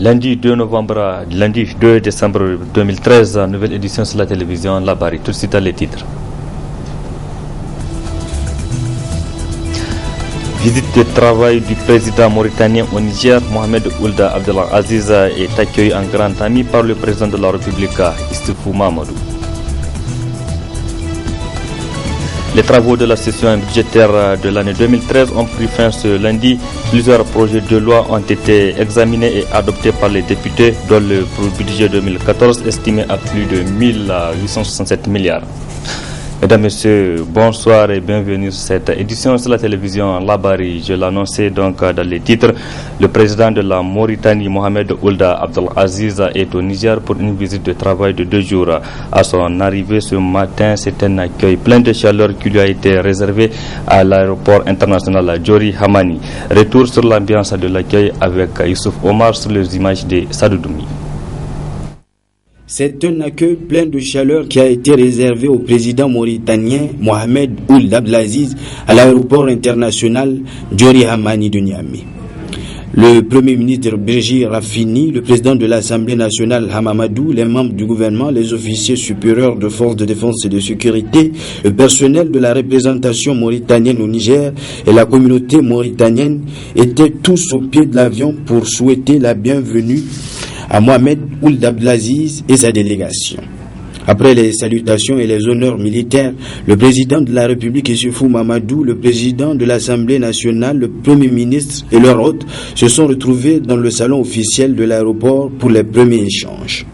Lundi 2 décembre 2013, nouvelle édition sur la télévision Labari. Tout de suite les titres. Visite de travail du président mauritanien au Niger, Mohamed Ould Abdelaziz, est accueilli en grand ami par le président de la République, Issoufou Mahamadou. Les travaux de la session budgétaire de l'année 2013 ont pris fin ce lundi. Plusieurs projets de loi ont été examinés et adoptés par les députés, dont le budget 2014 estimé à plus de 1867 milliards. Mesdames, Messieurs, bonsoir et bienvenue sur cette édition sur la télévision Labari. Je l'annonçais donc dans les titres. Le président de la Mauritanie, Mohamed Ould Abdelaziz, est au Niger pour une visite de travail de 2 jours. À son arrivée ce matin, c'est un accueil plein de chaleur qui lui a été réservé à l'aéroport international Diori Hamani. Retour sur l'ambiance de l'accueil avec Youssouf Omar sur les images de Sadoudoumi. C'est un accueil plein de chaleur qui a été réservé au président mauritanien Mohamed Ould Abdelaziz à l'aéroport international Diori Hamani de Niamey. Le premier ministre Birji Rafini, le président de l'Assemblée nationale Hamamadou, les membres du gouvernement, les officiers supérieurs de forces de défense et de sécurité, le personnel de la représentation mauritanienne au Niger et la communauté mauritanienne étaient tous au pied de l'avion pour souhaiter la bienvenue à Mohamed Ould Abdelaziz et sa délégation. Après les salutations et les honneurs militaires, le président de la République Issoufou Mahamadou, le président de l'Assemblée nationale, le premier ministre et leur hôte se sont retrouvés dans le salon officiel de l'aéroport pour les premiers échanges.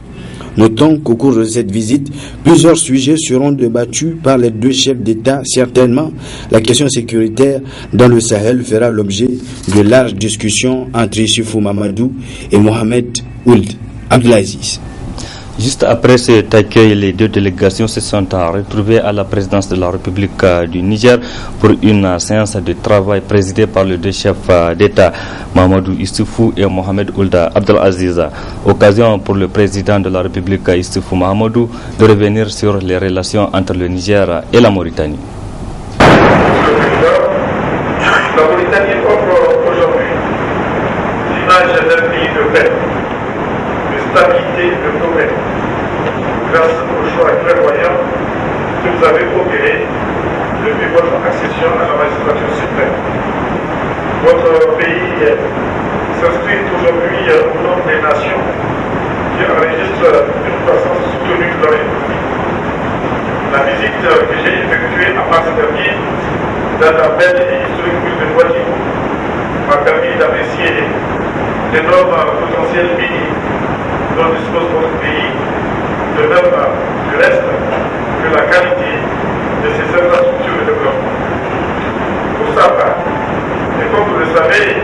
Notons qu'au cours de cette visite, plusieurs sujets seront débattus par les deux chefs d'État. Certainement, la question sécuritaire dans le Sahel fera l'objet de larges discussions entre Issoufou Mahamadou et Mohamed Ould Abdelaziz. Juste après cet accueil, les deux délégations se sont retrouvées à la présidence de la République du Niger pour une séance de travail présidée par les deux chefs d'État, Mahamadou Issoufou et Mohamed Ould Abdelaziz. Occasion pour le président de la République, Issoufou Mahamadou, de revenir sur les relations entre le Niger et la Mauritanie. La Mauritanie offre aujourd'hui l'image d'un pays de paix, de stabilité et de progrès, grâce au choix clairvoyant que vous avez opéré depuis votre accession à la magistrature suprême. Votre pays s'inscrit aujourd'hui au nombre des nations qui enregistrent une croissance soutenue de leur économie. La visite que j'ai effectuée en mars dernier dans la belle et historique ville de Ouadhibou m'a permis d'apprécier l'énorme potentiel minier dont dispose votre pays, de même du reste que la qualité de ses infrastructures de développement. Pour sa part, et comme vous le savez,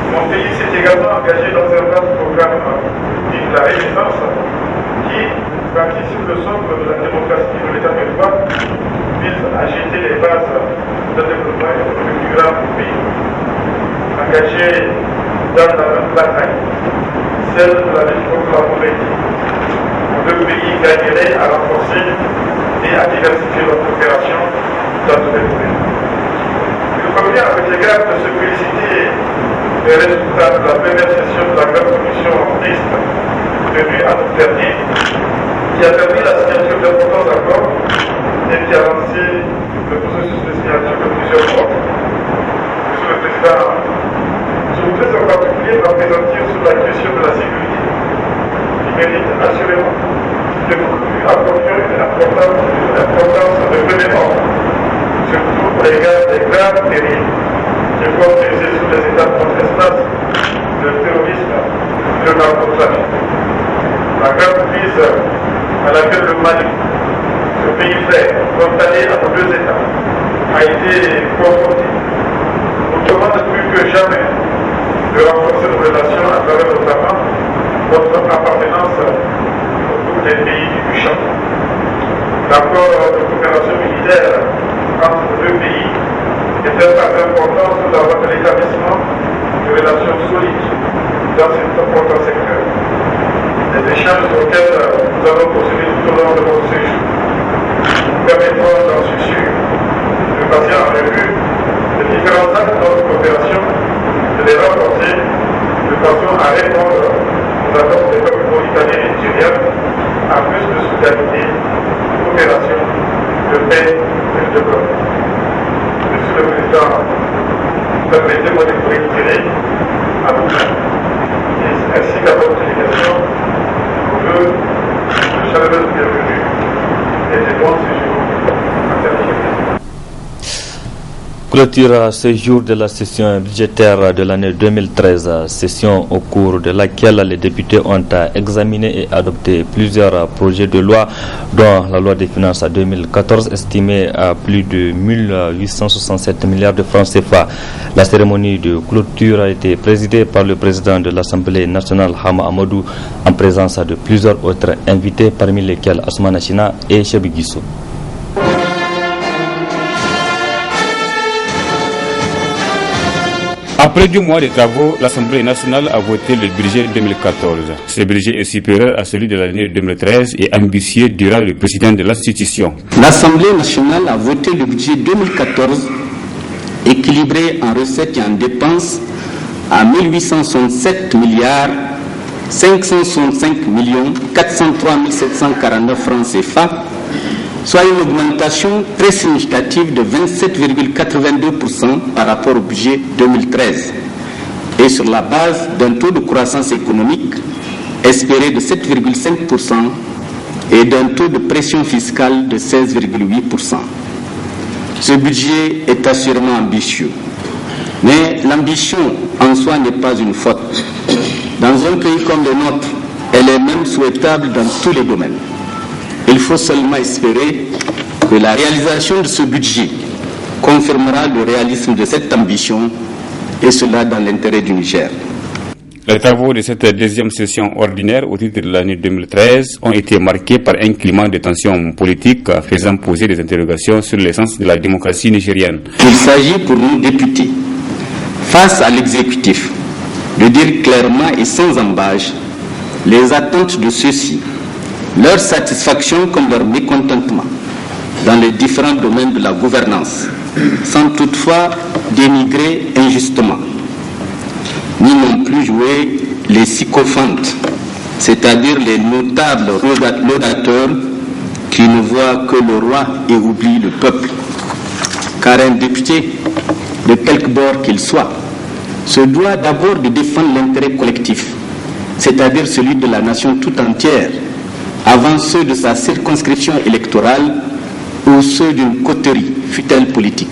mon pays s'est également engagé dans un vaste programme dit la Résistance qui, bâti sur le socle de la démocratie et de l'état de droit, vise à jeter les bases d'un développement économique durable du pays. Engagé dans la même bataille, celle de la lutte contre la pauvreté. Le pays gagnerait à renforcer et à diversifier notre coopération dans tous les domaines. Il convient avec l'égard de se féliciter des résultats de la première session de la grande commission mixte tenue en août dernier, qui a permis la signature d'importants accords et qui a lancé le processus de signature de plusieurs portes. Monsieur le Président, je voudrais en particulier m'appesantir sur la question de la sécurité, qui mérite assurément que nous lui apportions une importance de premier ordre, surtout pour l'égard des graves périls qui vont peser sur les États de notre espace, le terrorisme et le narcotrafic. La grave crise à laquelle le Mali, ce pays frère, condamné à nos deux États, a été confronté, nous demande plus que jamais de renforcer nos relations à travers notamment notre appartenance au groupe des pays du champ. L'accord de coopération militaire entre nos deux pays est un pas important sur la voie de l'établissement de relations solides dans cet important secteur. Les échanges auxquels nous avons procédé tout au long de notre séjour permettront, j'en suis sûr, de passer en revue les différents actes de notre coopération, de les renforcer de façon à répondre permettez-moi de vous réitérer à vous. Et ainsi qu'à votre délégation, je veux de chaleureuse bienvenue et de bons séjours à Terre. Clôture ce jour de la session budgétaire de l'année 2013, session au cours de laquelle les députés ont examiné et adopté plusieurs projets de loi, dont la loi des finances 2014 estimée à plus de 1867 milliards de francs CFA. La cérémonie de clôture a été présidée par le président de l'Assemblée nationale, Hama Amadou, en présence de plusieurs autres invités, parmi lesquels Asmana China et Chebi Guissou. Après 2 mois de travaux, l'Assemblée nationale a voté le budget 2014. Ce budget est supérieur à celui de l'année 2013 et ambitieux, dira le président de l'institution. L'Assemblée nationale a voté le budget 2014 équilibré en recettes et en dépenses à 1867 milliards 565 millions 403 749 francs CFA, soit une augmentation très significative de 27,82% par rapport au budget 2013, et sur la base d'un taux de croissance économique espéré de 7,5% et d'un taux de pression fiscale de 16,8%. Ce budget est assurément ambitieux, mais l'ambition en soi n'est pas une faute. Dans un pays comme le nôtre, elle est même souhaitable dans tous les domaines. Il faut seulement espérer que la réalisation de ce budget confirmera le réalisme de cette ambition, et cela dans l'intérêt du Niger. Les travaux de cette deuxième session ordinaire au titre de l'année 2013 ont été marqués par un climat de tension politique faisant poser des interrogations sur l'essence de la démocratie nigérienne. Il s'agit pour nous députés, face à l'exécutif, de dire clairement et sans embâche les attentes de ceux-ci, leur satisfaction comme leur mécontentement dans les différents domaines de la gouvernance, sans toutefois dénigrer injustement, ni non plus jouer les sycophantes, c'est-à-dire les notables laudateurs qui ne voient que le roi et oublient le peuple. Car un député, de quelque bord qu'il soit, se doit d'abord de défendre l'intérêt collectif, c'est-à-dire celui de la nation tout entière, avant ceux de sa circonscription électorale ou ceux d'une coterie, fût-elle politique.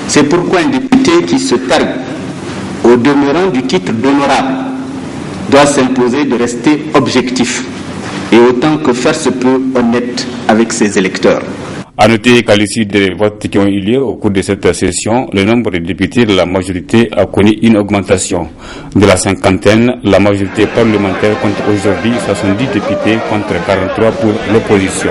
C'est pourquoi un député qui se targue au demeurant du titre d'honorable doit s'imposer de rester objectif et autant que faire se peut honnête avec ses électeurs. A noter qu'à l'issue des votes qui ont eu lieu au cours de cette session, le nombre de députés de la majorité a connu une augmentation. De la cinquantaine, la majorité parlementaire compte aujourd'hui 70 députés contre 43 pour l'opposition.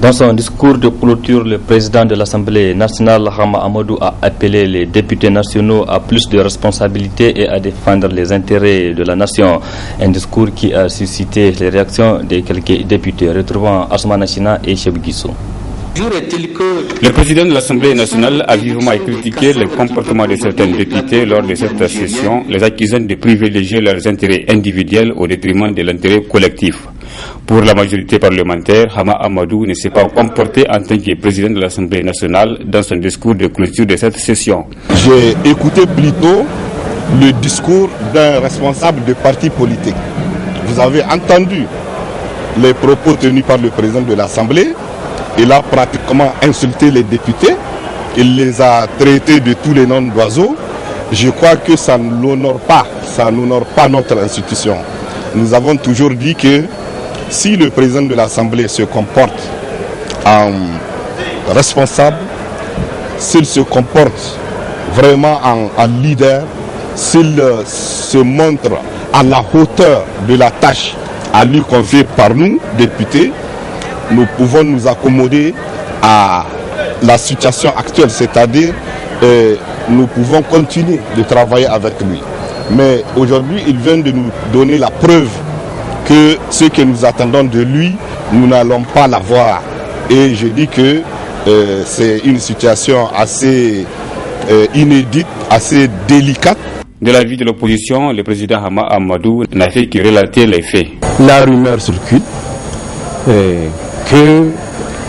Dans son discours de clôture, le président de l'Assemblée nationale, Hama Amadou, a appelé les députés nationaux à plus de responsabilités et à défendre les intérêts de la nation. Un discours qui a suscité les réactions de quelques députés. Retrouvant Asmana China et Chebi Guissou. Le président de l'Assemblée nationale a vivement critiqué le comportement de certains députés lors de cette session, les accusant de privilégier leurs intérêts individuels au détriment de l'intérêt collectif. Pour la majorité parlementaire, Hama Amadou ne s'est pas comporté en tant que président de l'Assemblée nationale dans son discours de clôture de cette session. J'ai écouté plutôt le discours d'un responsable de parti politique. Vous avez entendu les propos tenus par le président de l'Assemblée. Il a pratiquement insulté les députés. Il les a traités de tous les noms d'oiseaux. Je crois que ça ne l'honore pas. Ça n'honore pas notre institution. Nous avons toujours dit que si le président de l'Assemblée se comporte en responsable, s'il se comporte vraiment en leader, s'il se montre à la hauteur de la tâche à lui confiée par nous, députés, nous pouvons nous accommoder à la situation actuelle, c'est-à-dire nous pouvons continuer de travailler avec lui. Mais aujourd'hui, il vient de nous donner la preuve que ce que nous attendons de lui, nous n'allons pas l'avoir. Et je dis que c'est une situation assez inédite, assez délicate. De l'avis de l'opposition, le président Hama Amadou n'a fait que relater les faits. La rumeur circule que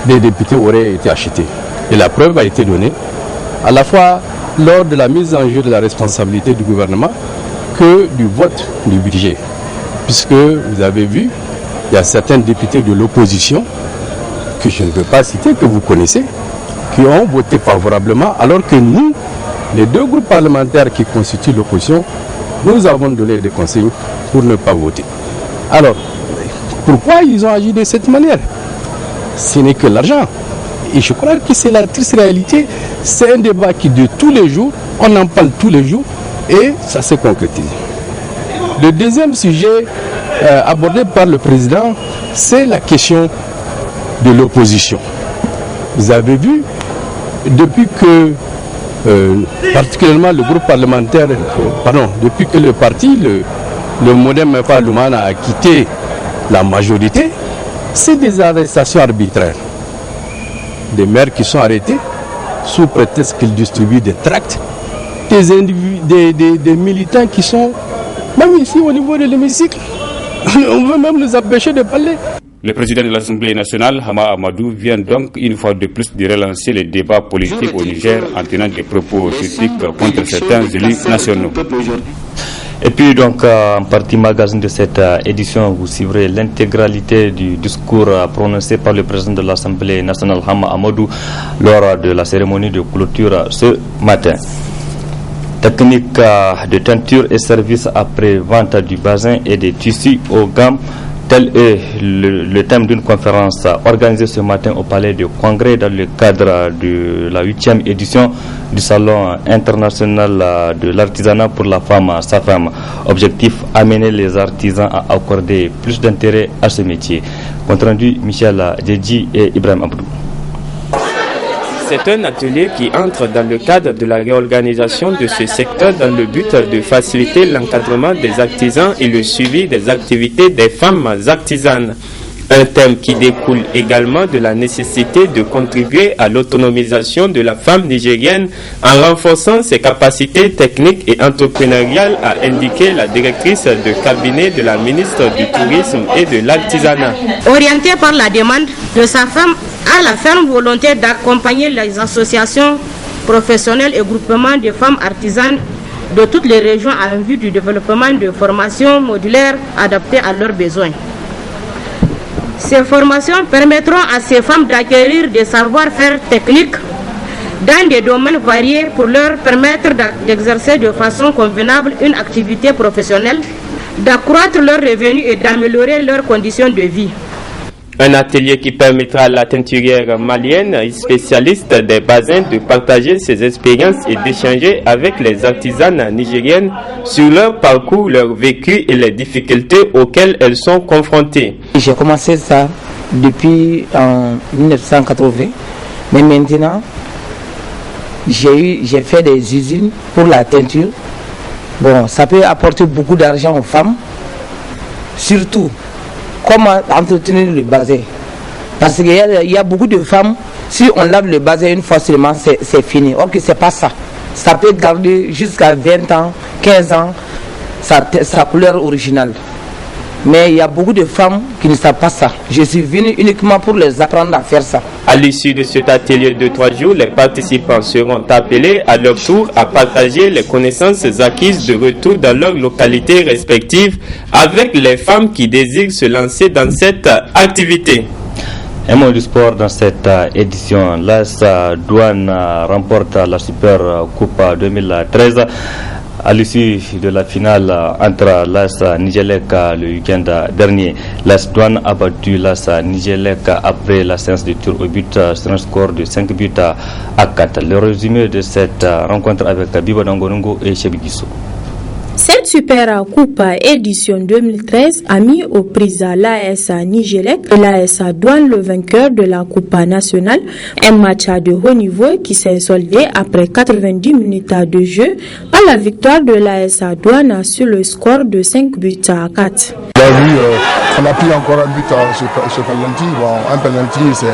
des députés auraient été achetés. Et la preuve a été donnée à la fois lors de la mise en jeu de la responsabilité du gouvernement que du vote du budget. Puisque vous avez vu, il y a certains députés de l'opposition, que je ne veux pas citer, que vous connaissez, qui ont voté favorablement, alors que nous, les deux groupes parlementaires qui constituent l'opposition, nous avons donné des consignes pour ne pas voter. Alors, pourquoi ils ont agi de cette manière? Ce n'est que l'argent. Et je crois que c'est la triste réalité. C'est un débat qui de tous les jours, on en parle tous les jours, et ça se concrétise. Le deuxième sujet abordé par le président, c'est la question de l'opposition. Vous avez vu, depuis que, particulièrement le groupe parlementaire, depuis que le parti, le Modem Parlement a quitté la majorité, c'est des arrestations arbitraires. Des maires qui sont arrêtés sous prétexte qu'ils distribuent des tracts, des militants qui sont, même ici au niveau de l'hémicycle, on veut même nous empêcher de parler. Le président de l'Assemblée nationale, Hama Amadou, vient donc une fois de plus de relancer les débats politiques au Niger en tenant des propos critiques contre certains élus nationaux. Et puis donc, en partie magazine de cette édition, vous suivrez l'intégralité du discours prononcé par le président de l'Assemblée nationale, Hama Amadou, lors de la cérémonie de clôture ce matin. Technique de teinture et services après vente du bazin et des tissus aux gammes. Tel est le thème d'une conférence organisée ce matin au Palais de Congrès dans le cadre de la 8e édition du Salon international de l'artisanat pour la femme, SAFEM. Objectif, amener les artisans à accorder plus d'intérêt à ce métier. Compte rendu, Michel Djedji et Ibrahim Abdou. C'est un atelier qui entre dans le cadre de la réorganisation de ce secteur dans le but de faciliter l'encadrement des artisans et le suivi des activités des femmes artisanes. Un thème qui découle également de la nécessité de contribuer à l'autonomisation de la femme nigérienne en renforçant ses capacités techniques et entrepreneuriales, a indiqué la directrice de cabinet de la ministre du Tourisme et de l'Artisanat. Orientée par la demande de sa femme, a la ferme volonté d'accompagner les associations professionnelles et groupements de femmes artisanes de toutes les régions en vue du développement de formations modulaires adaptées à leurs besoins. Ces formations permettront à ces femmes d'acquérir des savoir-faire techniques dans des domaines variés pour leur permettre d'exercer de façon convenable une activité professionnelle, d'accroître leurs revenus et d'améliorer leurs conditions de vie. Un atelier qui permettra à la teinturière malienne, spécialiste des bassins, de partager ses expériences et d'échanger avec les artisanes nigériennes sur leur parcours, leur vécu et les difficultés auxquelles elles sont confrontées. J'ai commencé ça depuis en 1980, mais maintenant j'ai fait des usines pour la teinture. Bon, ça peut apporter beaucoup d'argent aux femmes, surtout comment entretenir le bazin. Parce qu'il y a beaucoup de femmes, si on lave le bazin une fois seulement, c'est fini. Or que c'est pas ça. Ça peut garder jusqu'à 20 ans, 15 ans, sa couleur originale. Mais il y a beaucoup de femmes qui ne savent pas ça. Je suis venu uniquement pour les apprendre à faire ça. À l'issue de cet atelier de 3 jours, les participants seront appelés à leur tour à partager les connaissances acquises de retour dans leurs localités respectives avec les femmes qui désirent se lancer dans cette activité. Un mot du sport dans cette édition. L'AS Douane remporte la Super Coupe 2013. À l'issue de la finale entre l'AS Nigelec le week-end dernier, l'AS Douane a battu l'AS Nigelec après la séance de tir au but sur un score de 5 buts à 4. Le résumé de cette rencontre avec Biba Dangorongo et Chebigiso. Cette Super Coupe édition 2013 a mis aux prises l'AS Nigelec et l'AS Douane, le vainqueur de la Coupe nationale. Un match de haut niveau qui s'est soldé après 90 minutes de jeu par la victoire de l'AS Douane sur le score de 5 buts à 4. On a pris encore un but sur penalty. Bon, un penalty,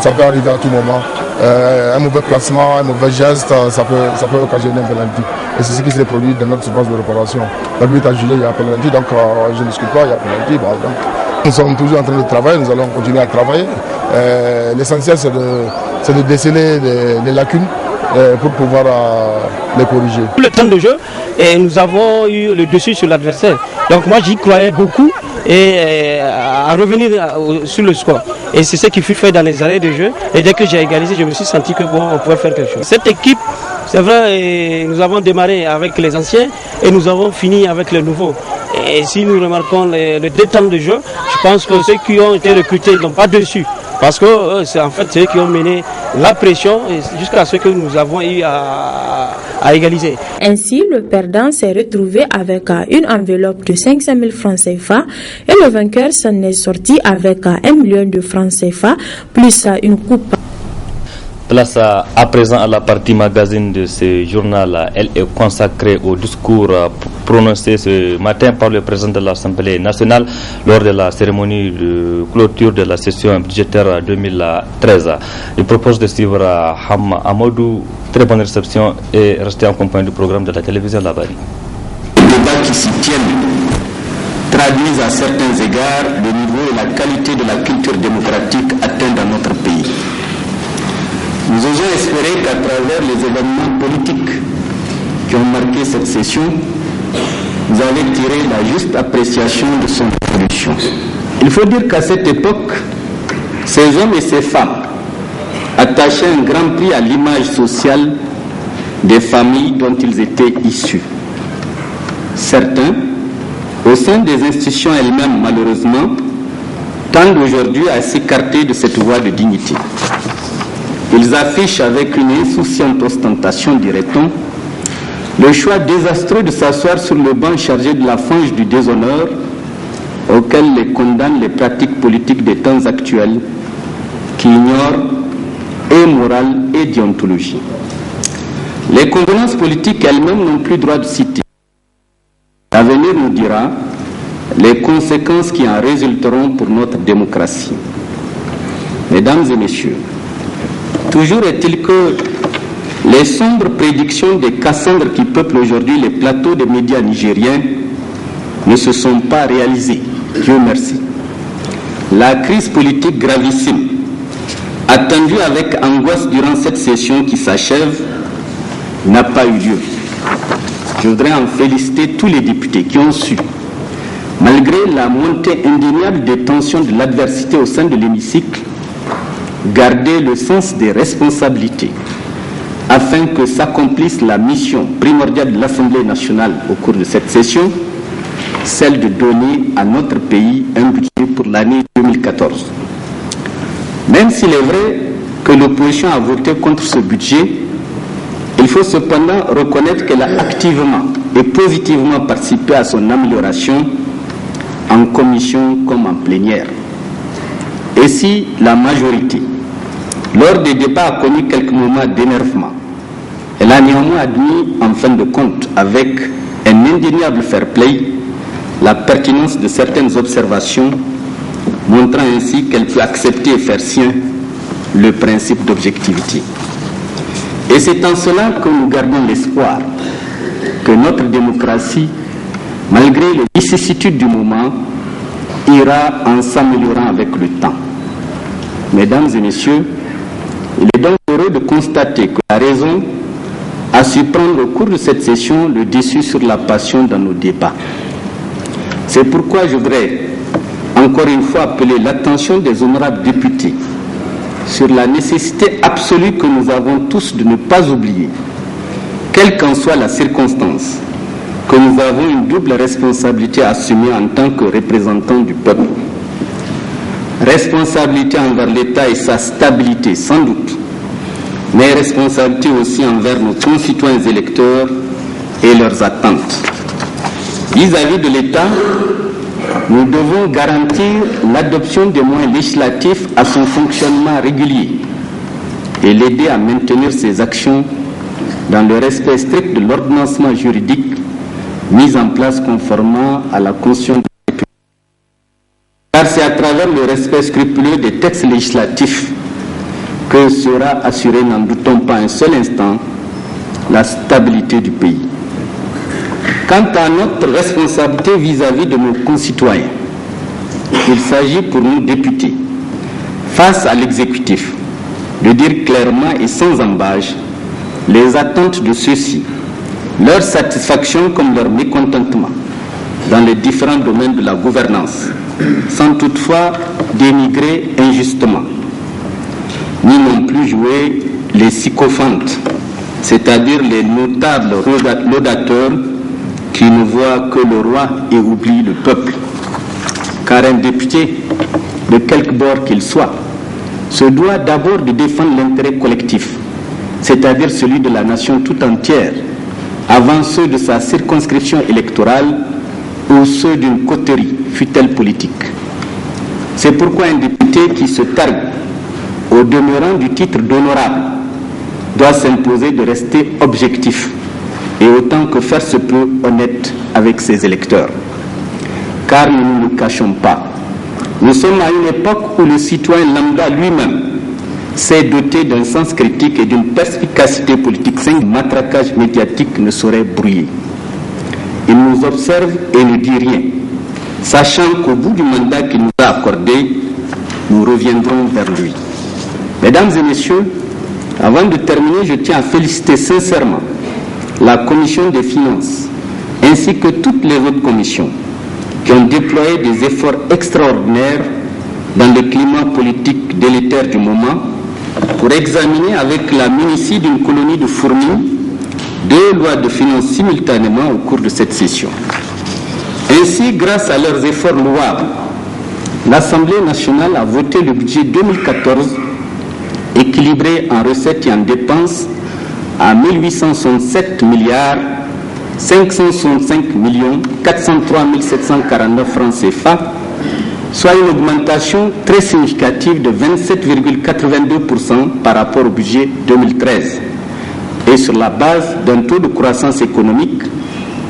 ça peut arriver à tout moment. Un mauvais placement, un mauvais geste, ça peut occasionner un penalty. Et c'est ce qui s'est produit dans notre surface de réparation. L'arbitre a jugé, il y a un penalty, donc je ne discute pas, il y a un penalty. Bon, donc, nous sommes toujours en train de travailler, nous allons continuer à travailler. L'essentiel, c'est de déceler les lacunes pour pouvoir les corriger. Le temps de jeu, nous avons eu le dessus sur l'adversaire. Donc moi j'y croyais beaucoup et à revenir sur le score. Et c'est ce qui fut fait dans les arrêts de jeu. Et dès que j'ai égalisé, je me suis senti que on pouvait faire quelque chose. Cette équipe, c'est vrai, nous avons démarré avec les anciens et nous avons fini avec les nouveaux. Et si nous remarquons les 2 temps de jeu, je pense que ceux qui ont été recrutés n'ont pas dessus. Parce que c'est en fait ceux qui ont mené la pression jusqu'à ce que nous avons eu à égaliser. Ainsi, le perdant s'est retrouvé avec une enveloppe de 500 000 francs CFA et le vainqueur s'en est sorti avec 1 million de francs CFA plus une coupe. Place à présent à la partie magazine de ce journal. Elle est consacrée au discours prononcé ce matin par le président de l'Assemblée nationale lors de la cérémonie de clôture de la session budgétaire 2013. Il propose de suivre Ham Amadou. Très bonne réception et restez en compagnie du programme de la télévision Labari. Les débats qui s'y tiennent traduisent à certains égards le niveau et la qualité de la culture démocratique atteinte dans notre pays. Nous osons espérer qu'à travers les événements politiques qui ont marqué cette session, vous avez tiré la juste appréciation de son évolution. Il faut dire qu'à cette époque, ces hommes et ces femmes attachaient un grand prix à l'image sociale des familles dont ils étaient issus. Certains, au sein des institutions elles-mêmes malheureusement, tendent aujourd'hui à s'écarter de cette voie de dignité. Ils affichent avec une insouciante ostentation, dirait-on, le choix désastreux de s'asseoir sur le banc chargé de la fange du déshonneur auquel les condamnent les pratiques politiques des temps actuels qui ignorent et morale et déontologie. Les convenances politiques elles-mêmes n'ont plus droit de citer. L'avenir nous dira les conséquences qui en résulteront pour notre démocratie. Mesdames et messieurs, toujours est-il que les sombres prédictions des Cassandres qui peuplent aujourd'hui les plateaux des médias nigériens ne se sont pas réalisées. Dieu merci. La crise politique gravissime, attendue avec angoisse durant cette session qui s'achève, n'a pas eu lieu. Je voudrais en féliciter tous les députés qui ont su, malgré la montée indéniable des tensions de l'adversité au sein de l'hémicycle, garder le sens des responsabilités afin que s'accomplisse la mission primordiale de l'Assemblée nationale au cours de cette session, celle de donner à notre pays un budget pour l'année 2014. Même s'il est vrai que l'opposition a voté contre ce budget, il faut cependant reconnaître qu'elle a activement et positivement participé à son amélioration en commission comme en plénière. Et si la majorité, lors des débats, a connu quelques moments d'énervement, elle a néanmoins admis, en fin de compte, avec un indéniable fair-play, la pertinence de certaines observations, montrant ainsi qu'elle peut accepter et faire sien le principe d'objectivité. Et c'est en cela que nous gardons l'espoir que notre démocratie, malgré les vicissitudes du moment, ira en s'améliorant avec le temps. Mesdames et messieurs, il est donc heureux de constater que la raison a su prendre au cours de cette session le dessus sur la passion dans nos débats. C'est pourquoi je voudrais encore une fois appeler l'attention des honorables députés sur la nécessité absolue que nous avons tous de ne pas oublier, quelle qu'en soit la circonstance, que nous avons une double responsabilité à assumer en tant que représentants du peuple. Responsabilité envers l'État et sa stabilité, sans doute, mais responsabilité aussi envers nos concitoyens électeurs et leurs attentes. Vis-à-vis de l'État, nous devons garantir l'adoption des moyens législatifs à son fonctionnement régulier et l'aider à maintenir ses actions dans le respect strict de l'ordonnancement juridique mis en place conformément à la Constitution de la République. Car c'est à travers le respect scrupuleux des textes législatifs que sera assurée, n'en doutons pas un seul instant, la stabilité du pays. Quant à notre responsabilité vis-à-vis de nos concitoyens, il s'agit pour nous députés, face à l'exécutif, de dire clairement et sans embâche les attentes de ceux-ci, leur satisfaction comme leur mécontentement dans les différents domaines de la gouvernance, sans toutefois dénigrer injustement, ni non plus jouer les sycophantes, c'est-à-dire les notables laudateurs qui ne voient que le roi et oublient le peuple. Car un député, de quelque bord qu'il soit, se doit d'abord de défendre l'intérêt collectif, c'est-à-dire celui de la nation tout entière, avant ceux de sa circonscription électorale ou ceux d'une coterie, fût-elle politique. C'est pourquoi un député qui se targue, au demeurant du titre d'honorable, doit s'imposer de rester objectif et autant que faire se peut honnête avec ses électeurs. Car nous ne nous cachons pas, nous sommes à une époque où le citoyen lambda lui-même s'est doté d'un sens critique et d'une perspicacité politique sans matraquage médiatique ne saurait brouiller. Il nous observe et ne dit rien, sachant qu'au bout du mandat qu'il nous a accordé, nous reviendrons vers lui. Mesdames et messieurs, avant de terminer, je tiens à féliciter sincèrement la Commission des finances ainsi que toutes les autres commissions qui ont déployé des efforts extraordinaires dans le climat politique délétère du moment pour examiner avec la minutie d'une colonie de fourmis 2 lois de finances simultanément au cours de cette session. Ainsi, grâce à leurs efforts louables, l'Assemblée nationale a voté le budget 2014 équilibré en recettes et en dépenses à 1867 milliards 565 403 749 francs CFA, soit une augmentation très significative de 27,82% par rapport au budget 2013, et sur la base d'un taux de croissance économique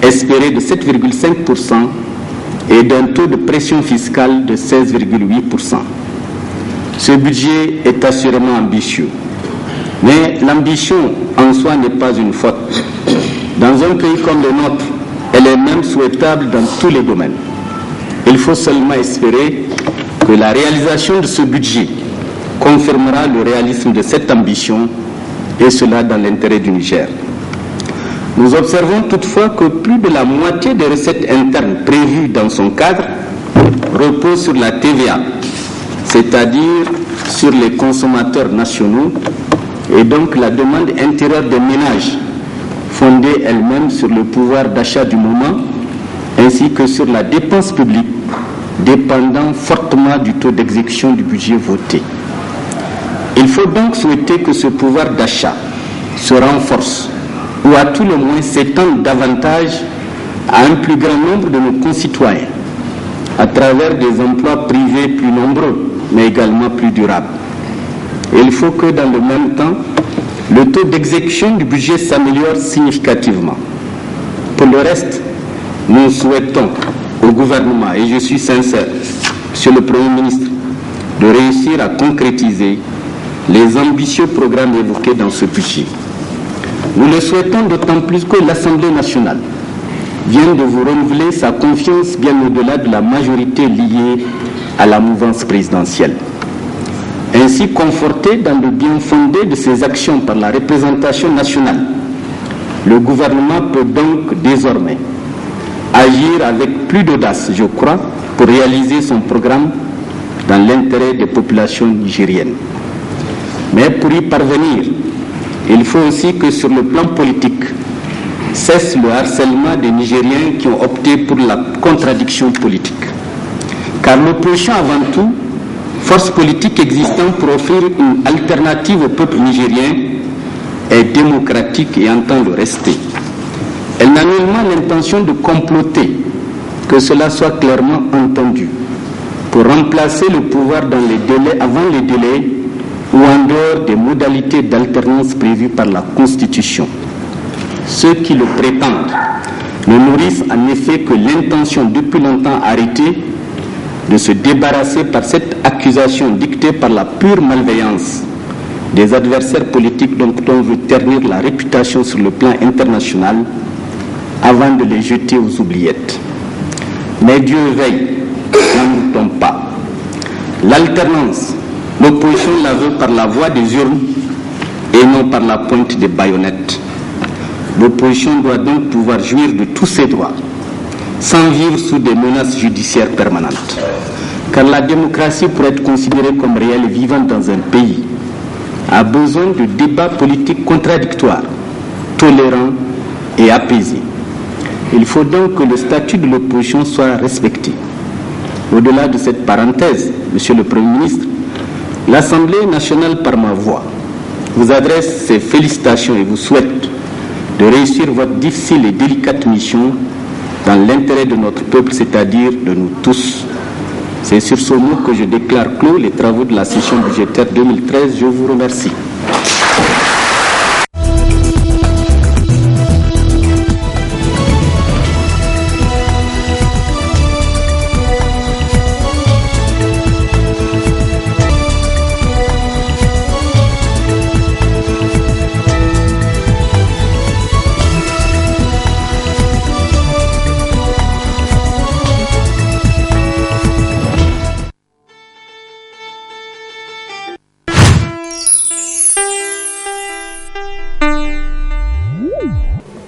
espéré de 7,5% et d'un taux de pression fiscale de 16,8%. Ce budget est assurément ambitieux, mais l'ambition en soi n'est pas une faute. Dans un pays comme le nôtre, elle est même souhaitable dans tous les domaines. Il faut seulement espérer que la réalisation de ce budget confirmera le réalisme de cette ambition, et cela dans l'intérêt du Niger. Nous observons toutefois que plus de la moitié des recettes internes prévues dans son cadre reposent sur la TVA, c'est-à-dire sur les consommateurs nationaux, et donc la demande intérieure des ménages, fondée elle-même sur le pouvoir d'achat du moment, ainsi que sur la dépense publique, dépendant fortement du taux d'exécution du budget voté. Il faut donc souhaiter que ce pouvoir d'achat se renforce, ou à tout le moins s'étende davantage à un plus grand nombre de nos concitoyens, à travers des emplois privés plus nombreux, mais également plus durables. Et il faut que dans le même temps, le taux d'exécution du budget s'améliore significativement. Pour le reste, nous souhaitons au gouvernement, et je suis sincère, Monsieur le Premier ministre, de réussir à concrétiser les ambitieux programmes évoqués dans ce budget. Nous le souhaitons d'autant plus que l'Assemblée nationale vient de vous renouveler sa confiance bien au-delà de la majorité liée à la mouvance présidentielle. Ainsi conforté dans le bien fondé de ses actions par la représentation nationale, le gouvernement peut donc désormais agir avec plus d'audace, je crois, pour réaliser son programme dans l'intérêt des populations nigériennes. Mais pour y parvenir, il faut aussi que sur le plan politique, cesse le harcèlement des Nigériens qui ont opté pour la contradiction politique. Car l'opposition avant tout, force politique existante pour offrir une alternative au peuple nigérien, est démocratique et entend le rester. Elle n'a nullement l'intention de comploter, que cela soit clairement entendu, pour remplacer le pouvoir dans les délais, avant les délais ou en dehors des modalités d'alternance prévues par la Constitution. Ceux qui le prétendent ne nourrissent en effet que l'intention depuis longtemps arrêtée de se débarrasser par cette accusation dictée par la pure malveillance des adversaires politiques dont on veut ternir la réputation sur le plan international avant de les jeter aux oubliettes. Mais Dieu veille, n'en doutons pas. L'alternance, l'opposition la veut par la voie des urnes et non par la pointe des baïonnettes. L'opposition doit donc pouvoir jouir de tous ses droits, sans vivre sous des menaces judiciaires permanentes. Car la démocratie, pour être considérée comme réelle et vivante dans un pays, a besoin de débats politiques contradictoires, tolérants et apaisés. Il faut donc que le statut de l'opposition soit respecté. Au-delà de cette parenthèse, Monsieur le Premier ministre, l'Assemblée nationale, par ma voix, vous adresse ses félicitations et vous souhaite de réussir votre difficile et délicate mission dans l'intérêt de notre peuple, c'est-à-dire de nous tous. C'est sur ce mot que je déclare clos les travaux de la session budgétaire 2013. Je vous remercie.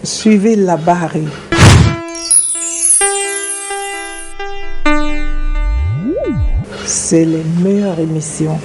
Suivez la barre. C'est les meilleures émissions.